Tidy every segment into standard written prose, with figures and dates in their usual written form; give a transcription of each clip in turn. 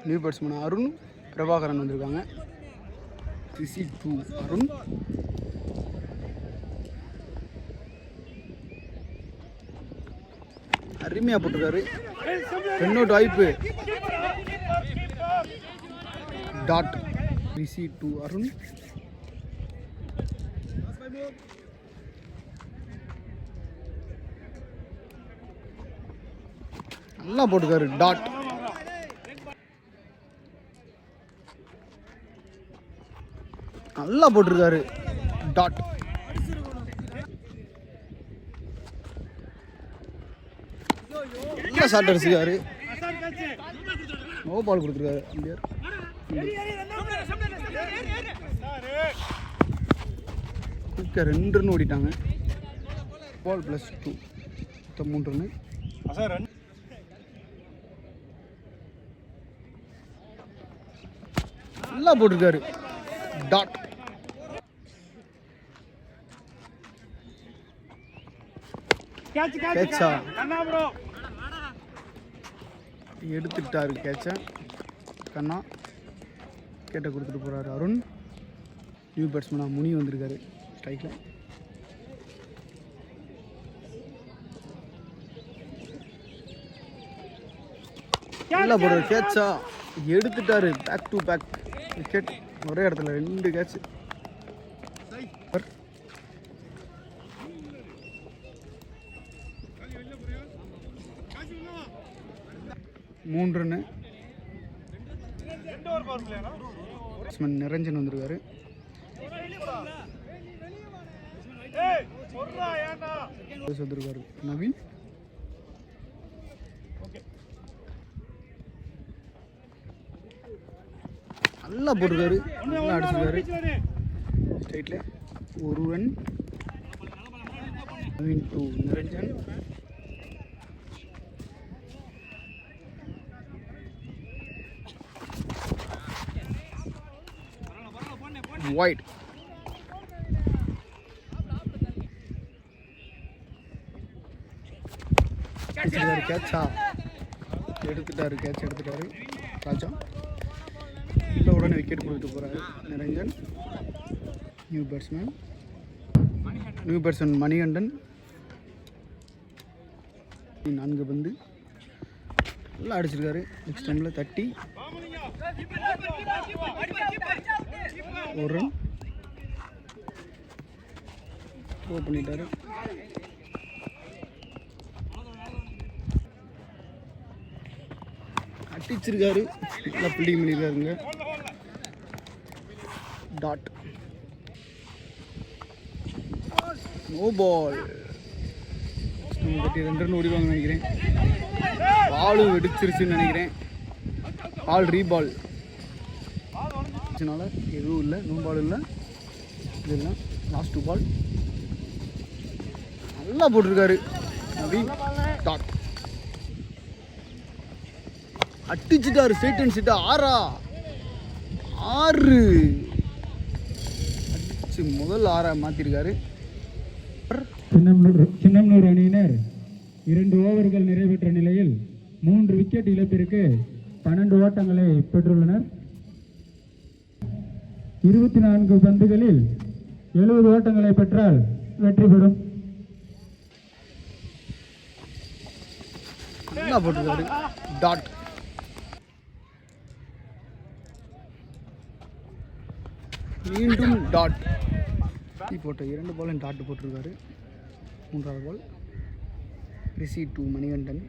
New batsman Arun Prabhakaran வந்திருக்காங்க. CC 2 Arun. அருமையாக போட்டிருக்காரு. ரன் வாய்ப்பு. டாட். CC 2 அருண். நல்லா போட்டிருக்காரு. டாட். நல்லா போட்டிருக்காரு. டாட். நல்லா ஷாட் அடிச்சிருக்காரு. நோ பால் கொடுத்துருக்காரு. குயிக்காக 2 ரன் ஓடிட்டாங்க. பால் +2 3 ரன்னு. நல்லா போட்டிருக்காரு. டாட். கேட்சா எடுத்துட்டாரு. கேட்சா கண்ணா கேட்ட கொடுத்துட்டு போறாரு அருண். நியூ பேட்ஸ்மேனா முனி வந்திருக்காரு ஸ்ட்ரைக்கில். நல்லா போடுறாரு. கேட்சா எடுத்துட்டாரு. Back to back wicket. ஒரே இடத்துல 2 கேட்ச். 3 ரன்னு. நிரஞ்சன் வந்திருக்காரு. வந்திருக்காரு நவீன். நல்லா போட்டிருக்காரு. நல்லா அடிச்சிருக்காரு. ஸ்ட்ரைட்ல 1 ரன். நவீன் 2 நிரஞ்சன். வைட். கேட்சா எடுத்துட்டாரு. கேட்ச் எடுத்துட்டாரு ராஜா. இல்லை உடனே விக்கெட் கொடுத்துட்டு போகிறாரு நிரஞ்சன். New batsman Manikandan. 4 பந்து நல்லா அடிச்சிருக்காரு. நெக்ஸ்ட் டைமில் 30 1 ரன். த்ரோ பண்ணிட்டாரு. அடிச்சிருக்காரு. நல்லா ஃபீல்டிங் பண்ணியிருக்காருங்க. டாட். No ball. 2 ரன் ஓடிவாங்கன்னு நினைக்கிறேன். பாலும் வெடிச்சிருச்சுன்னு நினைக்கிறேன். பால் ரீபால். எதுவும் இல்லை. நோ பால் இல்லை. இதெல்லாம் லாஸ்ட் 2 பால். நல்லா போட்டிருக்காரு. டாட். அடிச்சுட்டாரு. ஸ்ட்ரைட் அண்ட் சிட்டா 6 அடிச்சு முதல் 6 மாற்றிருக்காரு. சின்னம்னூர் அணியினர் 2 ஓவர்கள் நிறைவேற்ற நிலையில் 3 விக்கெட் இழப்பிற்கு 12 ஓட்டங்களை பெற்றுள்ளனர். 24 பந்துகளில் 70 ஓட்டங்களை பெற்றால் வெற்றி பெறும். நல்லா போட்டிருக்காரு. டாட். மீண்டும் டாட். போட்ட 2 பாலும் டாட் போட்டிருக்காரு. 3வது பால். CC 2 மணிகண்டன்.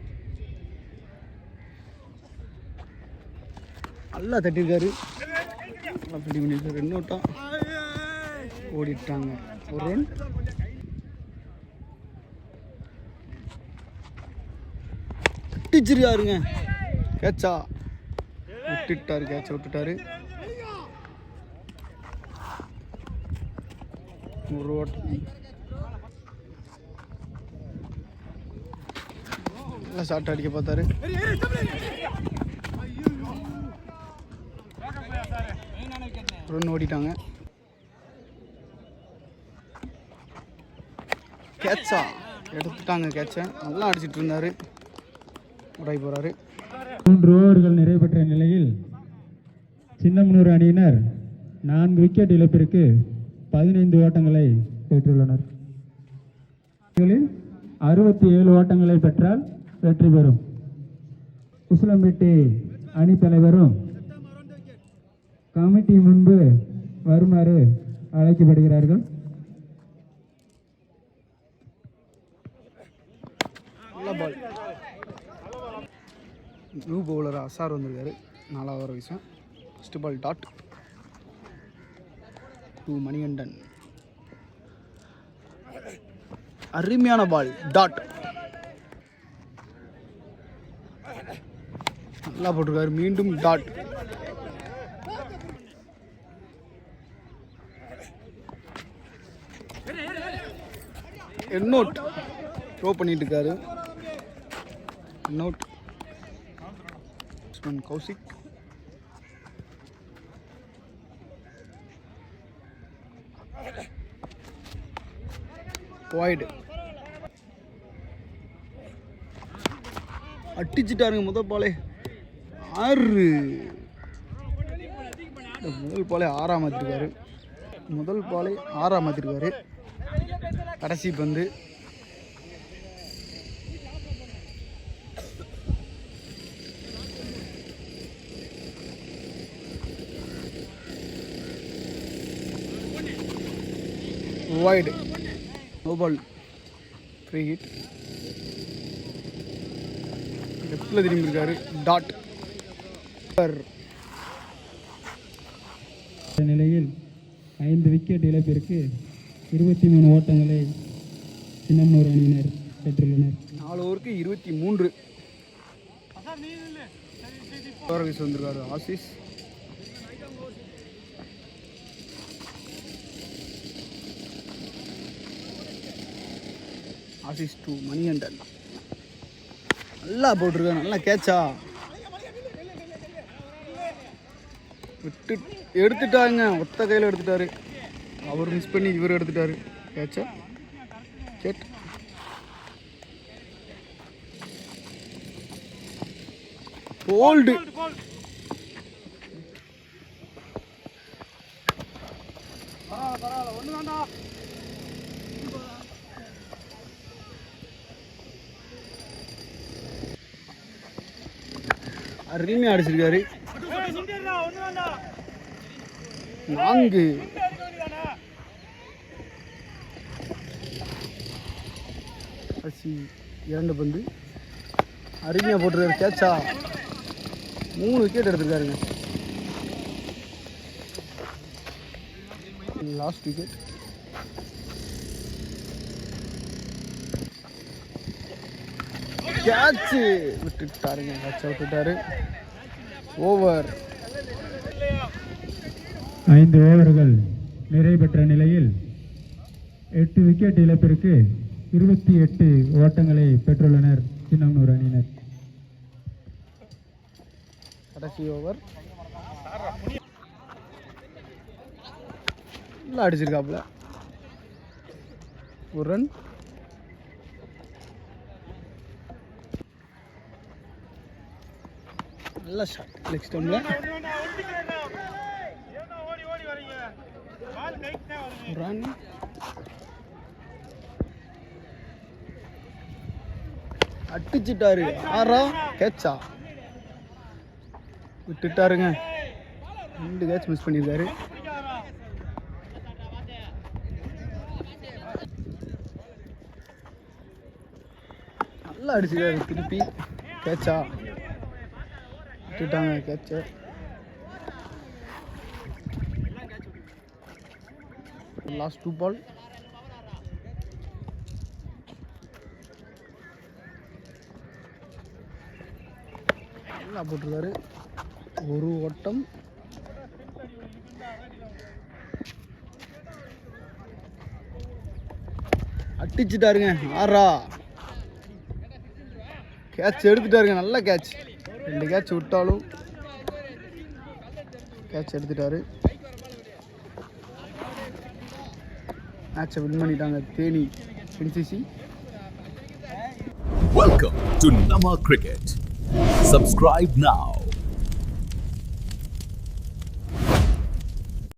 நல்லா தட்டிருக்காரு. நல்லா ஃபீல்டிங் பண்ணியிருக்காரு. 2 ஓட்டம் ஓடிட்டாங்க. 1 ரன். அடிச்சிருக்காருங்க. கேட்சா விட்டுட்டாரு. கேட்சை விட்டுட்டாரு. 1 ஓட்டம். நல்லா ஷாட் அடிக்க பார்த்தாரு. ரன் ஓடிட்டாங்க. கேட்சா எடுத்துட்டாங்க. கேட்சை நல்லா அடிச்சிட்டு இருந்தாரு. உடைய போகிறாரு. 3 ஓவர்கள் நிறைவு பெற்ற நிலையில் சின்னமனூர் அணியினர் 4 விக்கெட் இழப்பிற்கு 15 ஓட்டங்களை பெற்றுள்ளனர். 67 ஓட்டங்களை பெற்றால் வெற்றி பெறும். உசிலம்பட்டி அணி தலைவரும் கமிட்டி முன்பு வருமாறு அழைக்கப்படுகிறார்கள். நல்ல பால். நியூ பவுலர் அசார் வந்திருக்காரு. 4வது ஓவர் வீசம். First ball dot. 2 மணிகண்டன். அருமையான பால் டாட். நல்லா போட்டிருக்காரு. மீண்டும் டாட். நோட் த்ரோ பண்ணிட்டு இருக்காரு. நோட் கௌசிக். வைடு அடிச்சிட்டாருங்க. முதல் பாலே 6. முதல் பாலே 6ஆம் மாற்றிருக்காரு. முதல் பாலே 6ஆம் மாற்றிருக்காரு. கடைசி பந்து. Wide. No ball. Free hit. லெஃப்டில் திரும்பி இருக்காரு. டாட். நிலையில் 5 விக்கெட் இழப்பிற்கு 23 ஓட்டங்களை சின்னமனூர் அணியினர் பெற்றுள்ளனர். 4 ஓவருக்கு 23. சர்வீஸ் வந்திருக்காரு ஆசிஸ். ஆசிஸ் 2 மணிகண்டன். நல்லா போட்டிருக்காரு. நல்லா கேட்சா. விட்டு எடுத்துட்டாங்க. ஒத்த கையில் எடுத்துட்டாரு. அவர் மிஸ் பண்ணி இவர் எடுத்துட்டாரு. கேட்சா கேட். போல்டு. அருமையாக அடிச்சிருக்காரு. 4. கடைசி 2 பந்து. அருமையாக போட்டிருக்காரு. கேட்சா. 3 விக்கெட் எடுத்திருக்காருங்க. Last wicket. கேட்ச் விட்டுட்டாருங்க. கேட்சை விட்டுட்டாரு. ஓவர். 5 ஓவர்கள் நிறைவு பெற்ற நிலையில் 8 விக்கெட் இழப்பிற்கு 28 ஓட்டங்களை பெற்றுள்ளனர் சின்னமனூர் அணியினர். கடைசி ஓவர். நல்லா அடிச்சிருக்காப்புல. ஒரு ரன். நல்ல ஷாட். Leg ஸ்டம்பில் run. அடிச்சிட்டாரு. 6. கேட்சா விட்டுட்டாருங்க. 2 கேட்ச் மிஸ் பண்ணியிருக்காரு. நல்லா அடிச்சிருக்காரு. திருப்பி கேட்சா விட்டுட்டாங்க. கேட்ச லாஸ்ட் 2 பால். நல்லா போட்டிருக்காரு. 1 ஓட்டம். அடிச்சிட்டாருங்க. 6. கேட்ச் எடுத்துட்டாருங்க. நல்ல கேட்ச். 2 கேட்ச் விட்டாலும் கேட்ச் எடுத்துட்டாரு. மேட்சை வின் பண்ணிட்டாங்க Theni NCC. Welcome to Nama Cricket. Subscribe now